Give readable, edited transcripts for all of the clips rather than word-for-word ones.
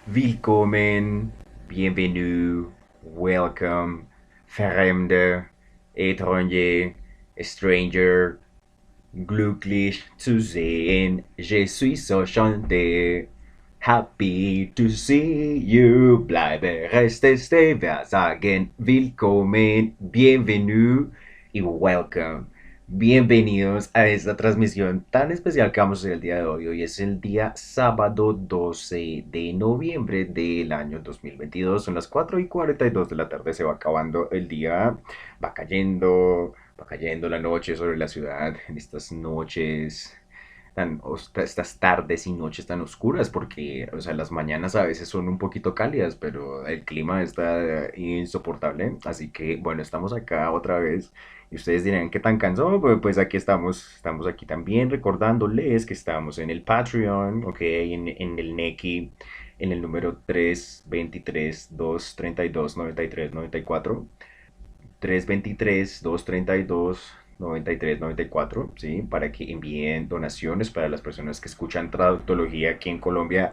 Willkommen, bienvenue, welcome, Fremde, étranger, stranger, glücklich zu sehen, je suis so enchanté, happy to see you, bleibe, reste, stay, wir sagen willkommen, bienvenue y welcome. Bienvenidos a esta transmisión tan especial que vamos a hacer el día de hoy. Hoy es el día sábado 12 de noviembre del año 2022. Son las 4:42 de la tarde. Se va acabando el día. Va cayendo la noche sobre la ciudad. En estas noches estas tardes y noches tan oscuras porque, o sea, las mañanas a veces son un poquito cálidas, pero el clima está insoportable. Así que, bueno, estamos acá otra vez. Y ustedes dirán, ¿qué tan cansado? Pues aquí estamos aquí también recordándoles que estamos en el Patreon, ok, en el Neki, en el número 323-232-9394. 323-232-9394, ¿sí? Para que envíen donaciones para las personas que escuchan traductología aquí en Colombia,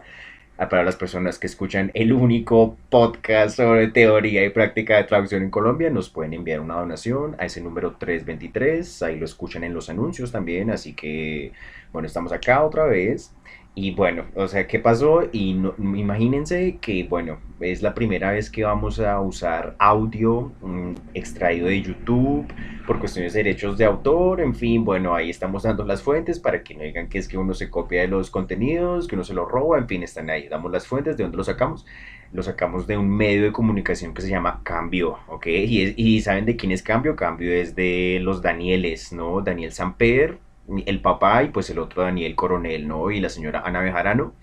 para las personas que escuchan el único podcast sobre teoría y práctica de traducción en Colombia, nos pueden enviar una donación a ese número 323, ahí lo escuchan en los anuncios también, así que, bueno, estamos acá otra vez. Y bueno, o sea, ¿qué pasó? Y imagínense que, bueno, es la primera vez que vamos a usar audio extraído de YouTube por cuestiones de derechos de autor, en fin, bueno, ahí estamos dando las fuentes para que no digan que es que uno se copia de los contenidos, que uno se los roba, en fin, están ahí, damos las fuentes, ¿de dónde lo sacamos? Lo sacamos de un medio de comunicación que se llama Cambio, ¿ok? Y ¿saben de quién es Cambio? Cambio es de los Danieles, ¿no? Daniel Samper, el papá y pues el otro Daniel Coronel, ¿no? Y la señora Ana Bejarano,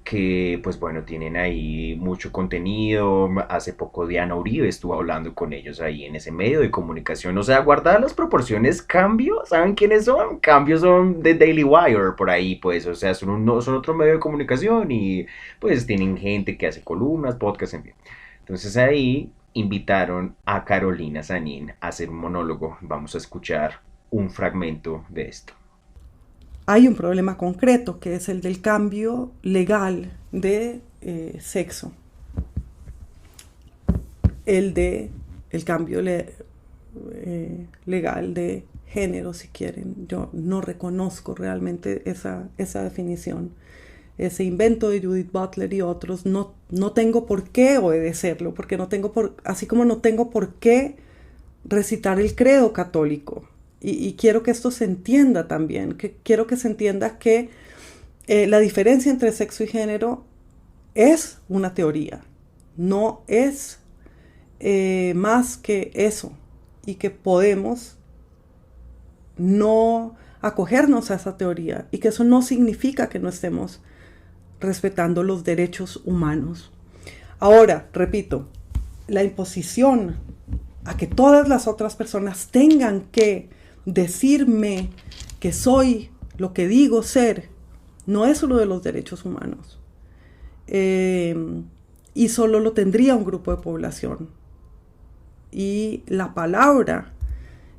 que pues bueno, tienen ahí mucho contenido. Hace poco Diana Uribe estuvo hablando con ellos ahí en ese medio de comunicación. O sea, guardadas las proporciones, Cambio, ¿saben quiénes son? Cambio son de Daily Wire, por ahí pues, o sea, son otro medio de comunicación y pues tienen gente que hace columnas, podcasts, en fin. Entonces ahí invitaron a Carolina Sanín a hacer un monólogo. Vamos a escuchar un fragmento de esto. Hay un problema concreto que es el del cambio legal de sexo, el cambio legal de género, si quieren. Yo no reconozco realmente esa definición. Ese invento de Judith Butler y otros, no tengo por qué obedecerlo, porque así como no tengo por qué recitar el credo católico. Y quiero que esto se entienda también, quiero que se entienda que la diferencia entre sexo y género es una teoría, no es más que eso, y que podemos no acogernos a esa teoría, y que eso no significa que no estemos respetando los derechos humanos. Ahora, repito, la imposición a que todas las otras personas tengan que decirme que soy lo que digo ser, no es solo de los derechos humanos. Y solo lo tendría un grupo de población. Y la palabra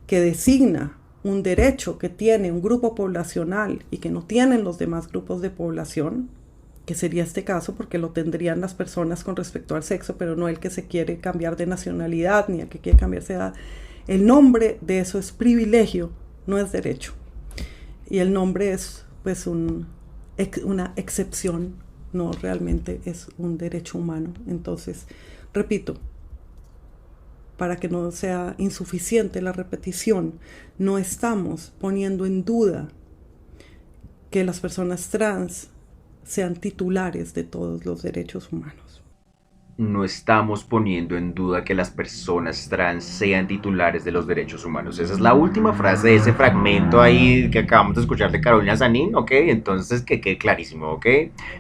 que designa un derecho que tiene un grupo poblacional y que no tienen los demás grupos de población, que sería este caso porque lo tendrían las personas con respecto al sexo, pero no el que se quiere cambiar de nacionalidad ni el que quiere cambiarse de edad. El nombre de eso es privilegio, no es derecho. Y el nombre es pues una excepción, no realmente es un derecho humano. Entonces, repito, para que no sea insuficiente la repetición, no estamos poniendo en duda que las personas trans sean titulares de todos los derechos humanos. No estamos poniendo en duda que las personas trans sean titulares de los derechos humanos. Esa es la última frase de ese fragmento ahí que acabamos de escuchar de Carolina Sanín, ¿ok? Entonces que quede clarísimo, ¿ok?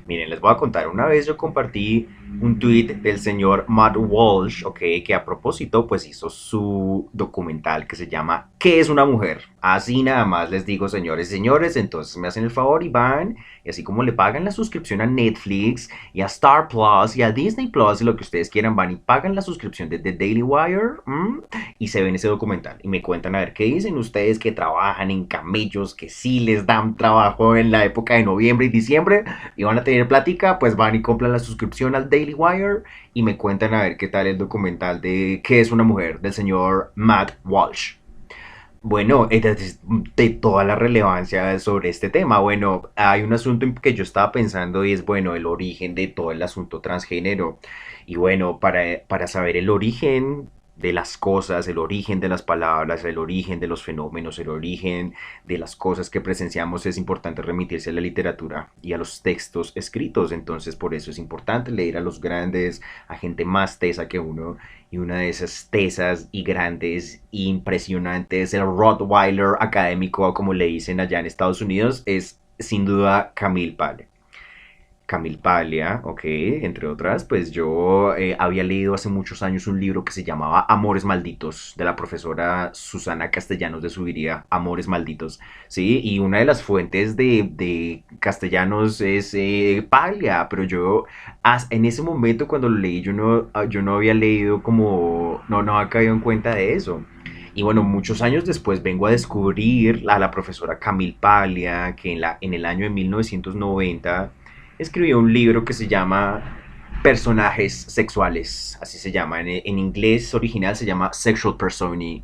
Miren, les voy a contar. Una vez yo compartí un tweet del señor Matt Walsh, ok, que a propósito pues hizo su documental que se llama ¿Qué es una mujer? Así nada más les digo, señores y señores, entonces me hacen el favor y van, y así como le pagan la suscripción a Netflix y a Star Plus y a Disney Plus y lo que ustedes quieran, van y pagan la suscripción de The Daily Wire y se ven ese documental y me cuentan a ver qué dicen ustedes que trabajan en camellos, que sí les dan trabajo en la época de noviembre y diciembre y van a tener plática, pues van y compran la suscripción al Daily Wire y me cuentan a ver qué tal el documental de ¿Qué es una mujer? Del señor Matt Walsh. Bueno, de toda la relevancia sobre este tema. Bueno, hay un asunto en que yo estaba pensando y es, bueno, el origen de todo el asunto transgénero. Y bueno, para saber el origen de las cosas, el origen de las palabras, el origen de los fenómenos, el origen de las cosas que presenciamos, es importante remitirse a la literatura y a los textos escritos. Entonces, por eso es importante leer a los grandes, a gente más tesa que uno, y una de esas tesas y grandes e impresionantes, el Rottweiler académico, como le dicen allá en Estados Unidos, es sin duda Camille Paglia. Camille Paglia, ok, entre otras, pues yo había leído hace muchos años un libro que se llamaba Amores Malditos, de la profesora Susana Castellanos de Subiría, Amores Malditos, ¿sí? Y una de las fuentes de Castellanos es Paglia, pero yo en ese momento cuando lo leí yo no había leído como, no había caído en cuenta de eso. Y bueno, muchos años después vengo a descubrir a la profesora Camille Paglia, que en el año de 1990 escribió un libro que se llama Personajes Sexuales, así se llama, en inglés original se llama Sexual Persony.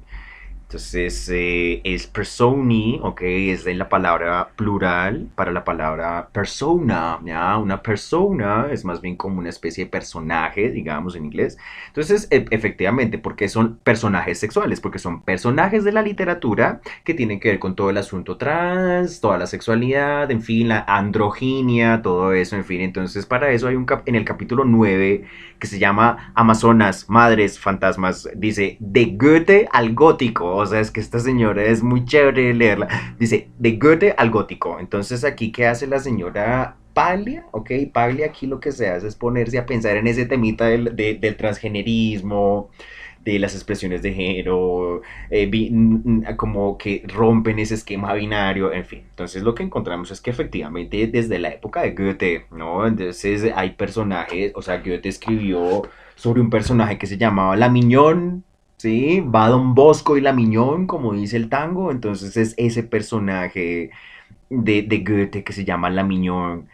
Entonces es personi, ok, es de la palabra plural para la palabra persona, ¿ya? Una persona es más bien como una especie de personaje, digamos en inglés. Entonces, efectivamente, porque son personajes sexuales, porque son personajes de la literatura que tienen que ver con todo el asunto trans, toda la sexualidad, en fin, la androginia, todo eso, en fin. Entonces, para eso hay en el capítulo 9 que se llama Amazonas, Madres, Fantasmas, dice de Goethe al gótico, o sea, es que esta señora es muy chévere de leerla, dice de Goethe al gótico. Entonces aquí, ¿qué hace la señora Paglia? Ok, Paglia aquí lo que se hace es ponerse a pensar en ese temita del transgenerismo, de las expresiones de género, como que rompen ese esquema binario, en fin. Entonces lo que encontramos es que efectivamente desde la época de Goethe, ¿no? Entonces hay personajes, o sea, Goethe escribió sobre un personaje que se llamaba La Miñón, ¿sí? Va Don Bosco y La Miñón, como dice el tango, entonces es ese personaje de Goethe que se llama La Miñón.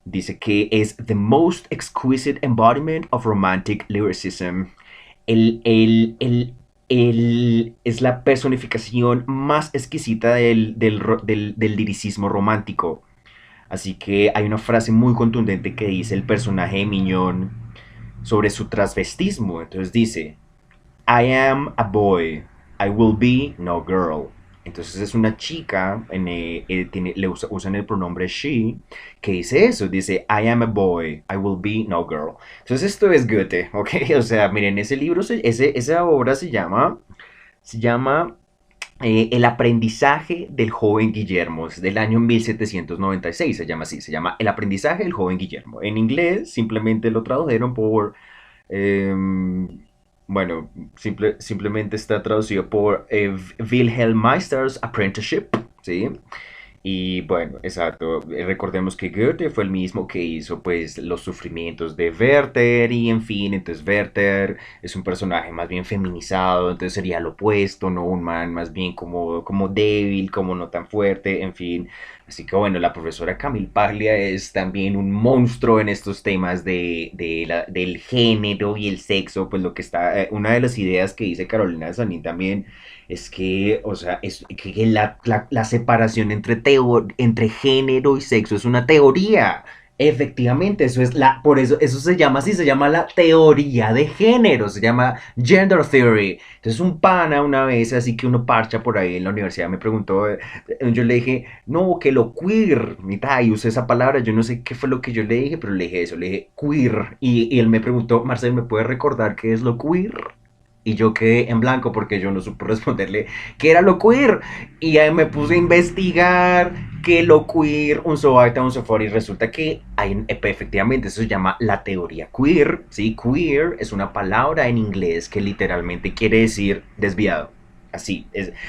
Dice que es the most exquisite embodiment of romantic lyricism. Es la personificación más exquisita del liricismo romántico. Así que hay una frase muy contundente que dice el personaje de Miñón sobre su transvestismo. Entonces dice, I am a boy, I will be no girl. Entonces es una chica, usan el pronombre she, que dice eso, dice I am a boy, I will be no girl. Entonces esto es Goethe, ¿ok? O sea, miren, ese libro, esa obra se llama El aprendizaje del joven Guillermo, es del año 1796, se llama así, se llama El aprendizaje del joven Guillermo. En inglés simplemente lo tradujeron por... em, bueno, simplemente está traducido por Wilhelm Meister's Apprenticeship, ¿sí? Y bueno, exacto. Recordemos que Goethe fue el mismo que hizo pues los sufrimientos de Werther y en fin, entonces Werther es un personaje más bien feminizado, entonces sería lo opuesto, ¿no? Un man más bien como débil, como no tan fuerte, en fin. Así que bueno, la profesora Camille Paglia es también un monstruo en estos temas del género y el sexo, pues lo que está, una de las ideas que dice Carolina Sanín también es que, o sea, es que la separación entre género y sexo es una teoría. Efectivamente, por eso, eso se llama así, se llama la teoría de género, se llama gender theory. Entonces un pana una vez, así que uno parcha por ahí en la universidad, me preguntó, yo le dije, no, que lo queer, y usé esa palabra, yo no sé qué fue lo que yo le dije, pero le dije eso, le dije queer, y él me preguntó, Marcel, ¿me puedes recordar qué es lo queer? Y yo quedé en blanco porque yo no supe responderle qué era lo queer. Y ahí me puse a investigar qué lo queer, un so baita, un so for, y resulta que hay, efectivamente eso se llama la teoría queer. ¿Sí? Queer es una palabra en inglés que literalmente quiere decir desviado. Así,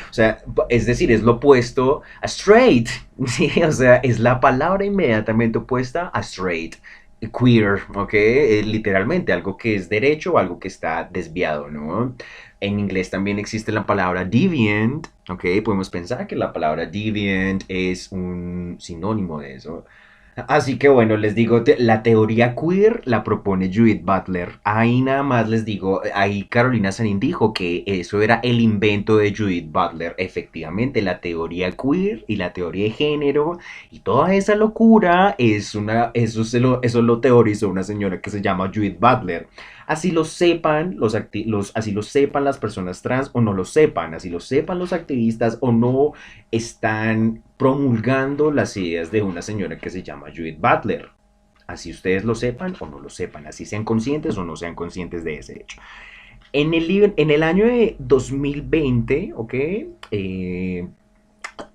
o sea, es decir, es lo opuesto a straight, ¿sí? O sea, es la palabra inmediatamente opuesta a straight, queer, ¿ok? Literalmente, algo que es derecho o algo que está desviado, ¿no? En inglés también existe la palabra deviant, ¿ok? Podemos pensar que la palabra deviant es un sinónimo de eso. Así que bueno, les digo, la teoría queer la propone Judith Butler. Ahí nada más les digo, ahí Carolina Sanín dijo que eso era el invento de Judith Butler. Efectivamente, la teoría queer y la teoría de género y toda esa locura es eso lo teorizó una señora que se llama Judith Butler. Así lo sepan así lo sepan las personas trans o no lo sepan, así lo sepan los activistas o no están promulgando las ideas de una señora que se llama Judith Butler. Así ustedes lo sepan o no lo sepan, así sean conscientes o no sean conscientes de ese hecho. En el año de 2020, ¿ok?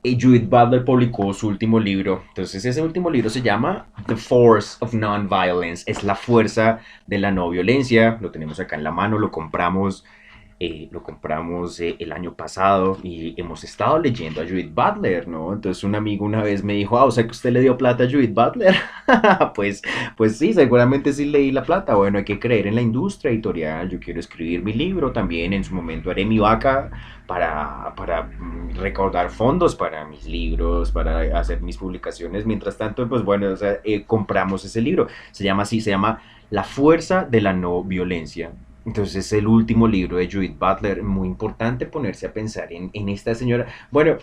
Judith Butler publicó su último libro. Entonces ese último libro se llama The Force of Nonviolence. Es la fuerza de la no violencia. Lo tenemos acá en la mano, lo compramos el año pasado y hemos estado leyendo a Judith Butler, ¿no? Entonces un amigo una vez me dijo, o sea que usted le dio plata a Judith Butler. pues, pues sí, seguramente sí leí la plata. Bueno, hay que creer en la industria editorial. Yo quiero escribir mi libro también. En su momento haré mi vaca para recaudar fondos para mis libros, para hacer mis publicaciones. Mientras tanto, pues bueno, o sea, compramos ese libro. Se llama así, se llama La fuerza de la no violencia. Entonces es el último libro de Judith Butler, muy importante ponerse a pensar en esta señora. Bueno,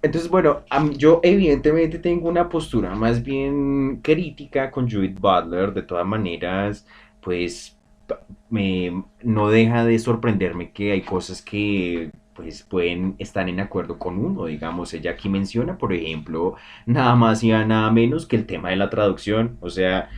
entonces bueno, yo evidentemente tengo una postura más bien crítica con Judith Butler, de todas maneras, pues no deja de sorprenderme que hay cosas que pues pueden estar en acuerdo con uno, digamos, ella aquí menciona, por ejemplo, nada más y nada menos que el tema de la traducción, o sea,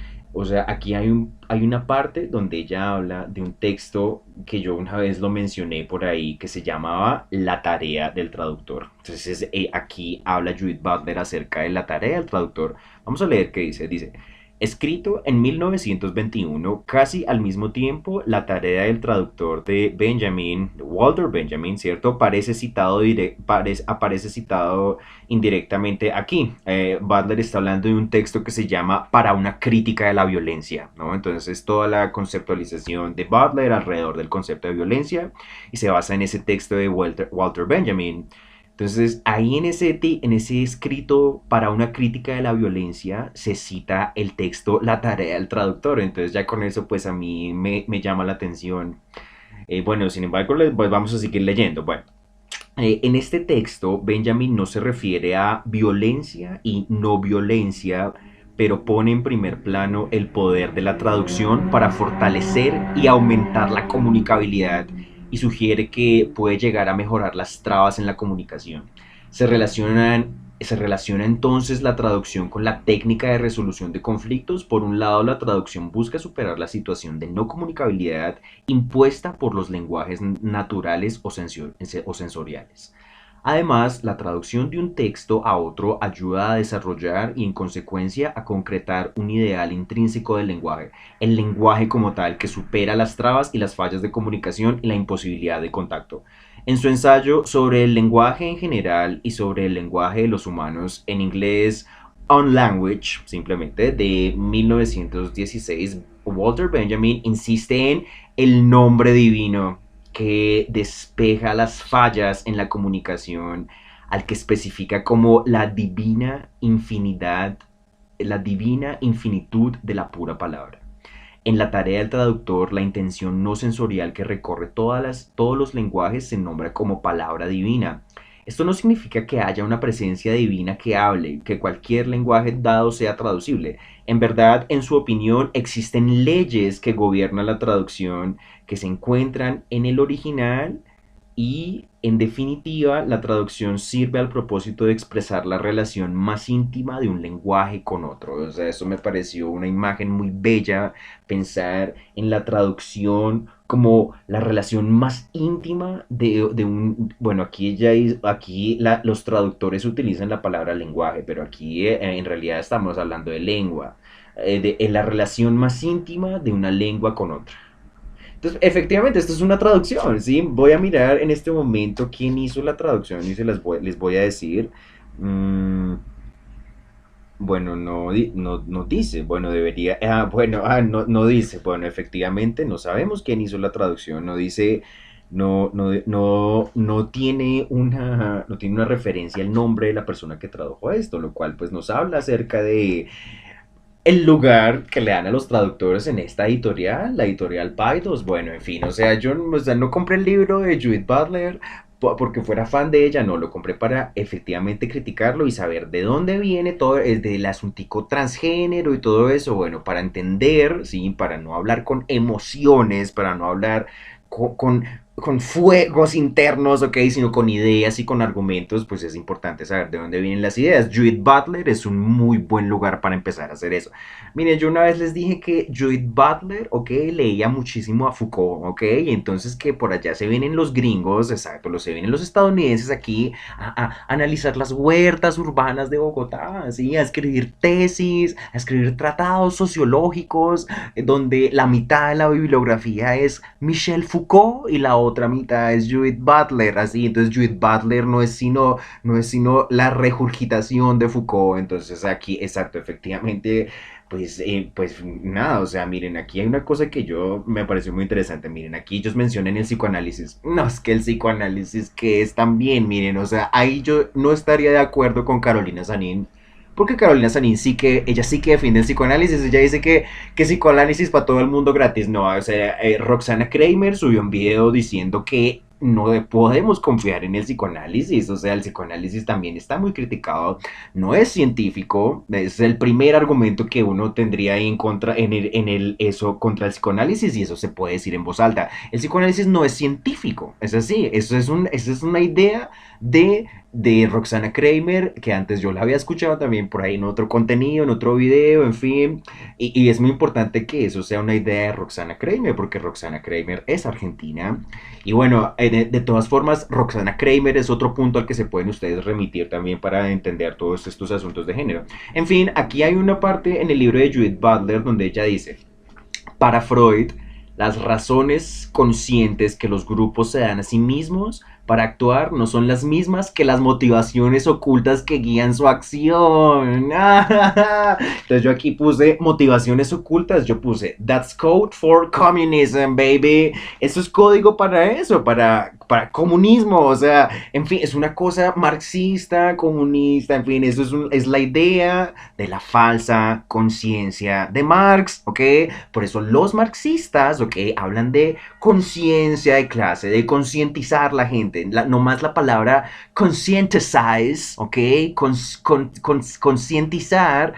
aquí hay una parte donde ella habla de un texto que yo una vez lo mencioné por ahí, que se llamaba La tarea del traductor. Entonces, aquí habla Judith Butler acerca de la tarea del traductor. Vamos a leer qué dice. Dice, escrito en 1921, casi al mismo tiempo, la tarea del traductor de Walter Benjamin, ¿cierto? Aparece citado indirectamente aquí. Butler está hablando de un texto que se llama Para una crítica de la violencia, ¿no? Entonces, toda la conceptualización de Butler alrededor del concepto de violencia y se basa en ese texto de Walter Benjamin. Entonces, ahí en ese escrito para una crítica de la violencia se cita el texto La tarea del traductor. Entonces, ya con eso, pues a mí me llama la atención. Bueno, sin embargo, pues vamos a seguir leyendo. Bueno, en este texto, Benjamin no se refiere a violencia y no violencia, pero pone en primer plano el poder de la traducción para fortalecer y aumentar la comunicabilidad y sugiere que puede llegar a mejorar las trabas en la comunicación. Se relaciona entonces la traducción con la técnica de resolución de conflictos. Por un lado, la traducción busca superar la situación de no comunicabilidad impuesta por los lenguajes naturales o sensoriales. Además, la traducción de un texto a otro ayuda a desarrollar y en consecuencia a concretar un ideal intrínseco del lenguaje, el lenguaje como tal que supera las trabas y las fallas de comunicación y la imposibilidad de contacto. En su ensayo sobre el lenguaje en general y sobre el lenguaje de los humanos, en inglés On Language, simplemente, de 1916, Walter Benjamin insiste en el nombre divino que despeja las fallas en la comunicación, al que especifica como la divina infinitud de la pura palabra. En la tarea del traductor, la intención no sensorial que recorre todos los lenguajes se nombra como palabra divina. Esto no significa que haya una presencia divina que hable, que cualquier lenguaje dado sea traducible. En verdad, en su opinión, existen leyes que gobiernan la traducción que se encuentran en el original Y en definitiva, la traducción sirve al propósito de expresar la relación más íntima de un lenguaje con otro. O sea, eso me pareció una imagen muy bella, pensar en la traducción como la relación más íntima de un... Bueno, aquí los traductores utilizan la palabra lenguaje, pero aquí en realidad estamos hablando de lengua, en la relación más íntima de una lengua con otra. Entonces, efectivamente, esto es una traducción, ¿sí? Voy a mirar en este momento quién hizo la traducción y les voy a decir. Mm, bueno, no dice, bueno, debería, no dice, bueno, efectivamente, no sabemos quién hizo la traducción, no dice, no tiene una referencia al nombre de la persona que tradujo esto, lo cual pues nos habla acerca de el lugar que le dan a los traductores en esta editorial, la editorial Paidos. Bueno, en fin, no compré el libro de Judith Butler porque fuera fan de ella, no, lo compré para efectivamente criticarlo y saber de dónde viene todo el del asuntico transgénero y todo eso, bueno, para entender, sí, para no hablar con emociones, para no hablar con, con, con fuegos internos, ok, sino con ideas y con argumentos, pues es importante saber de dónde vienen las ideas. Judith Butler es un muy buen lugar para empezar a hacer eso. Miren, yo una vez les dije que Judith Butler, ok, leía muchísimo a Foucault, ok, y entonces que por allá se vienen los gringos, exacto, se vienen los estadounidenses aquí a analizar las huertas urbanas de Bogotá, ¿sí? A escribir tesis, a escribir tratados sociológicos, donde la mitad de la bibliografía es Michel Foucault y la otra mitad es Judith Butler, así, entonces Judith Butler no es sino la regurgitación de Foucault, entonces aquí, exacto, efectivamente, pues nada, o sea, miren, aquí hay una cosa que yo me pareció muy interesante, miren, aquí ellos mencionan el psicoanálisis, no, es que el psicoanálisis que es también, miren, o sea, ahí yo no estaría de acuerdo con Carolina Sanín, porque Carolina Sanín ella sí que defiende el psicoanálisis, ella dice que psicoanálisis para todo el mundo gratis, no, o sea, Roxana Kramer subió un video diciendo que no podemos confiar en el psicoanálisis, o sea, el psicoanálisis también está muy criticado, no es científico, es el primer argumento que uno tendría ahí en contra, eso contra el psicoanálisis y eso se puede decir en voz alta. El psicoanálisis no es científico, es así, eso es una idea de Roxana Kramer, que antes yo la había escuchado también por ahí en otro contenido, en otro video, en fin, y es muy importante que eso sea una idea de Roxana Kramer, porque Roxana Kramer es argentina, y bueno, de todas formas, Roxana Kramer es otro punto al que se pueden ustedes remitir también para entender todos estos asuntos de género. En fin, aquí hay una parte en el libro de Judith Butler donde ella dice, para Freud, las razones conscientes que los grupos se dan a sí mismos para actuar no son las mismas que las motivaciones ocultas que guían su acción. Entonces yo aquí puse motivaciones ocultas, yo puse That's code for communism, baby. Eso es código para eso, para comunismo, o sea, en fin, es una cosa marxista, comunista, en fin, es la idea de la falsa conciencia de Marx, ¿ok? Por eso los marxistas, ¿ok? Hablan de conciencia de clase, de concientizar la gente, nomás la palabra conscientize, ¿ok? Concientizar,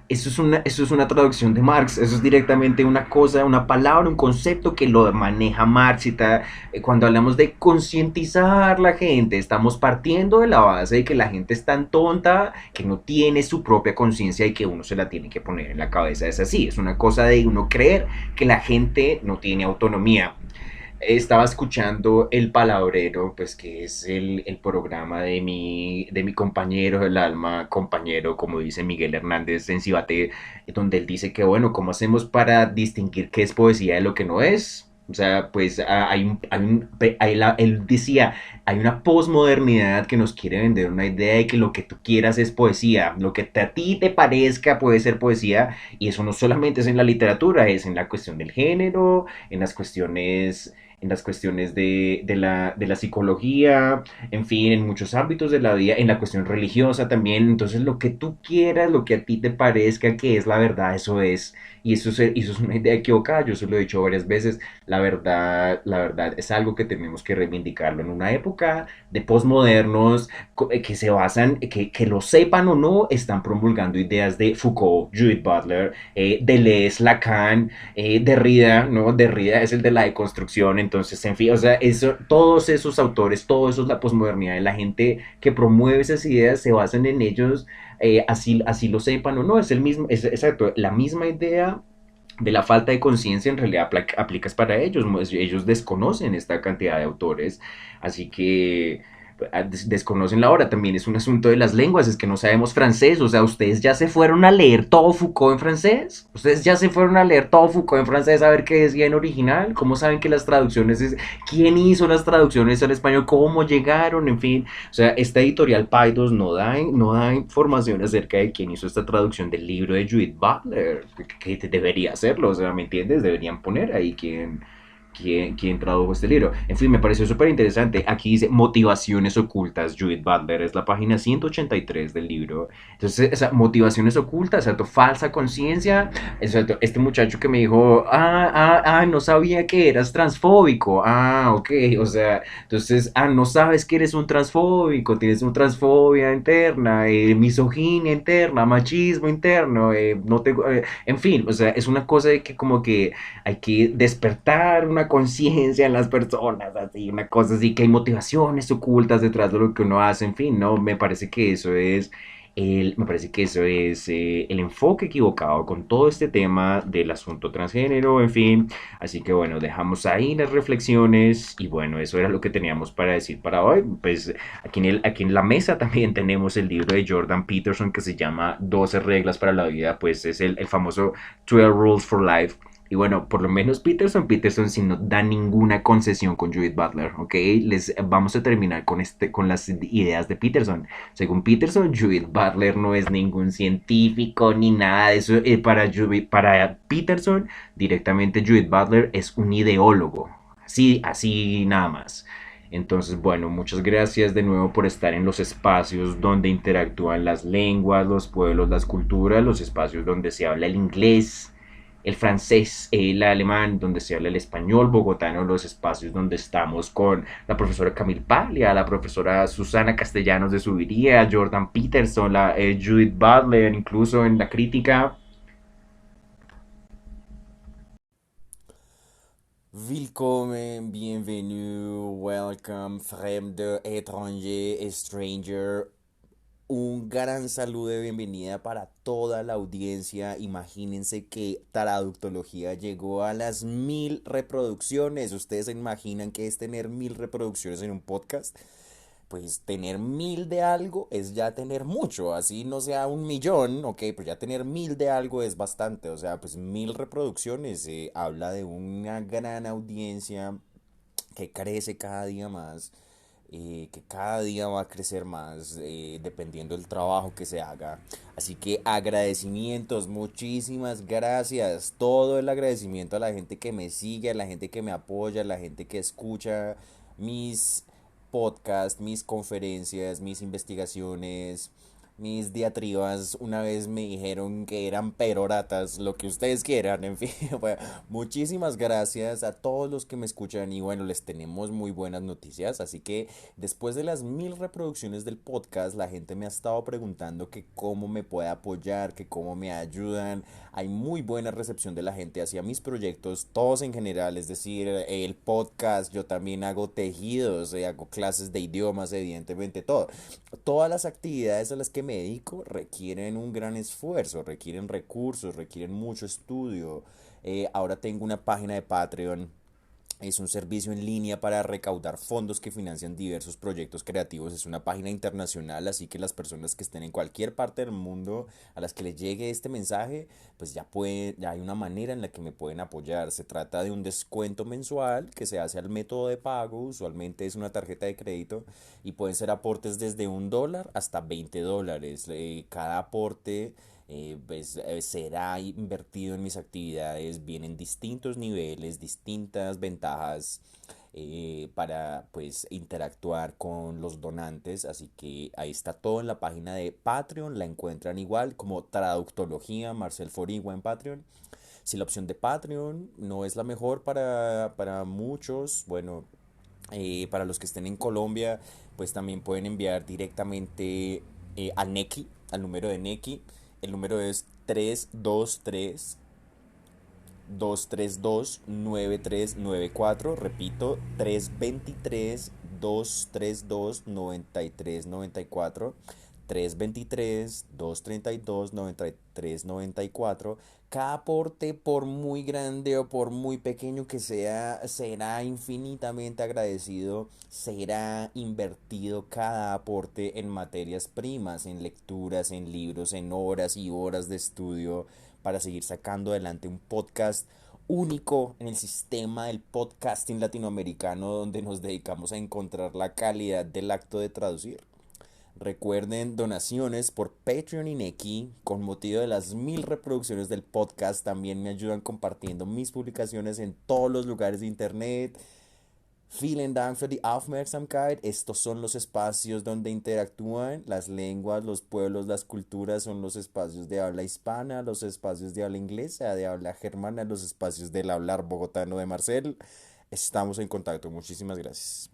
eso es una traducción de Marx, eso es directamente una cosa, una palabra, un concepto que lo maneja Marx y tal. Cuando hablamos de concientizar la gente, estamos partiendo de la base de que la gente es tan tonta que no tiene su propia conciencia y que uno se la tiene que poner en la cabeza. Es así, es una cosa de uno creer que la gente no tiene autonomía. Estaba escuchando El Palabrero, pues que es el programa de mi compañero del alma, compañero, como dice Miguel Hernández en Cibate, donde él dice que, bueno, ¿cómo hacemos para distinguir qué es poesía de lo que no es? O sea, pues él decía, hay una posmodernidad que nos quiere vender una idea de que lo que tú quieras es poesía, lo que a ti te parezca puede ser poesía, y eso no solamente es en la literatura, es en la cuestión del género, en las cuestiones de la psicología, en fin, en muchos ámbitos de la vida, en la cuestión religiosa también. Entonces, lo que tú quieras, lo que a ti te parezca que es la verdad, eso es. Y eso es una idea equivocada, yo se lo he dicho varias veces, la verdad es algo que tenemos que reivindicarlo en una época de posmodernos que se basan, que lo sepan o no, están promulgando ideas de Foucault, Judith Butler, Deleuze, Lacan, Derrida, ¿no? Derrida es el de la deconstrucción, Entonces, en fin, o sea, eso, todos esos autores, todo eso es la posmodernidad, la gente que promueve esas ideas se basan en ellos, así lo sepan o no, es el mismo, es exacto, la misma idea de la falta de conciencia en realidad aplicas para ellos. Ellos desconocen esta cantidad de autores, así que desconocen la hora. También es un asunto de las lenguas, es que no sabemos francés. O sea, ustedes ya se fueron a leer todo Foucault en francés. Ustedes ya se fueron a leer todo Foucault en francés a ver qué decía en original. ¿Cómo saben que las traducciones es quién hizo las traducciones al español? ¿Cómo llegaron? En fin, o sea, esta editorial Paidos no da información acerca de quién hizo esta traducción del libro de Judith Butler, que debería hacerlo, o sea, ¿me entiendes? Deberían poner ahí quién tradujo este libro. En fin, me pareció súper interesante. Aquí dice Motivaciones Ocultas, Judith Butler, es la página 183 del libro. Entonces, esa motivaciones ocultas, ¿cierto? Falsa conciencia. Este muchacho que me dijo, no sabía que eras transfóbico. Ok, o sea, entonces, no sabes que eres un transfóbico, tienes una transfobia interna, misoginia interna, machismo interno, no te, en fin, o sea, es una cosa de que como que hay que despertar una conciencia en las personas, así, una cosa así, que hay motivaciones ocultas detrás de lo que uno hace, en fin, ¿no? Me parece que eso es el enfoque equivocado con todo este tema del asunto transgénero, en fin. Así que bueno, dejamos ahí las reflexiones y bueno, eso era lo que teníamos para decir para hoy. Pues aquí en la mesa también tenemos el libro de Jordan Peterson que se llama 12 reglas para la vida, pues es el famoso 12 Rules for Life. Y bueno, por lo menos Peterson sí no da ninguna concesión con Judith Butler, ¿ok? Vamos a terminar con las ideas de Peterson. Según Peterson, Judith Butler no es ningún científico ni nada de eso. Para Peterson, directamente Judith Butler es un ideólogo. Así nada más. Entonces, bueno, muchas gracias de nuevo por estar en los espacios donde interactúan las lenguas, los pueblos, las culturas, los espacios donde se habla el inglés, el francés, el alemán, donde se habla el español bogotano, los espacios donde estamos con la profesora Camille Paglia, la profesora Susana Castellanos de Subiría, Jordan Peterson, Judith Butler, incluso en la crítica. Willkommen, bienvenue, welcome, fremde, étranger, stranger. Un gran saludo de bienvenida para toda la audiencia. Imagínense que Traductología llegó a las 1000 reproducciones. ¿Ustedes se imaginan qué es tener 1000 reproducciones en un podcast? Pues tener 1000 de algo es ya tener mucho, así no sea 1 millón, ok, pues ya tener 1000 de algo es bastante, o sea, pues 1000 reproducciones habla de una gran audiencia que crece cada día más, que cada día va a crecer más dependiendo del trabajo que se haga. Así que agradecimientos, muchísimas gracias, todo el agradecimiento a la gente que me sigue, a la gente que me apoya, a la gente que escucha mis podcasts, mis conferencias, mis investigaciones, mis diatribas. Una vez me dijeron que eran peroratas, lo que ustedes quieran, en fin. Bueno, muchísimas gracias a todos los que me escuchan y bueno, les tenemos muy buenas noticias. Así que después de las 1000 reproducciones del podcast, la gente me ha estado preguntando que cómo me puede apoyar, que cómo me ayudan. Hay muy buena recepción de la gente hacia mis proyectos, todos en general, es decir, el podcast, yo también hago tejidos, hago clases de idiomas, evidentemente todo. Todas las actividades a las que me dedico requieren un gran esfuerzo, requieren recursos, requieren mucho estudio. Ahora tengo una página de Patreon. Es un servicio en línea para recaudar fondos que financian diversos proyectos creativos. Es una página internacional, así que las personas que estén en cualquier parte del mundo a las que les llegue este mensaje, pues ya hay una manera en la que me pueden apoyar. Se trata de un descuento mensual que se hace al método de pago, usualmente es una tarjeta de crédito, y pueden ser aportes desde $1 hasta $20. Cada aporte será invertido en mis actividades, vienen distintos niveles, distintas ventajas para pues interactuar con los donantes, así que ahí está todo en la página de Patreon, la encuentran igual como Traductología, Marcel Forigua en Patreon. Si la opción de Patreon no es la mejor para muchos, bueno, para los que estén en Colombia, pues también pueden enviar directamente a Nequi, al número de Nequi. El número es 323 232-9394. Repito, 323-232-9394. 323-232-9394. Cada aporte, por muy grande o por muy pequeño que sea, será infinitamente agradecido. Será invertido cada aporte en materias primas, en lecturas, en libros, en horas y horas de estudio para seguir sacando adelante un podcast único en el sistema del podcasting latinoamericano, donde nos dedicamos a encontrar la calidad del acto de traducir. Recuerden donaciones por Patreon y Nequi. Con motivo de las 1000 reproducciones del podcast, también me ayudan compartiendo mis publicaciones en todos los lugares de internet. Vielen Dank für die Aufmerksamkeit. Estos son los espacios donde interactúan las lenguas, los pueblos, las culturas. Son los espacios de habla hispana, los espacios de habla inglesa, de habla germana, los espacios del hablar bogotano de Marcel. Estamos en contacto. Muchísimas gracias.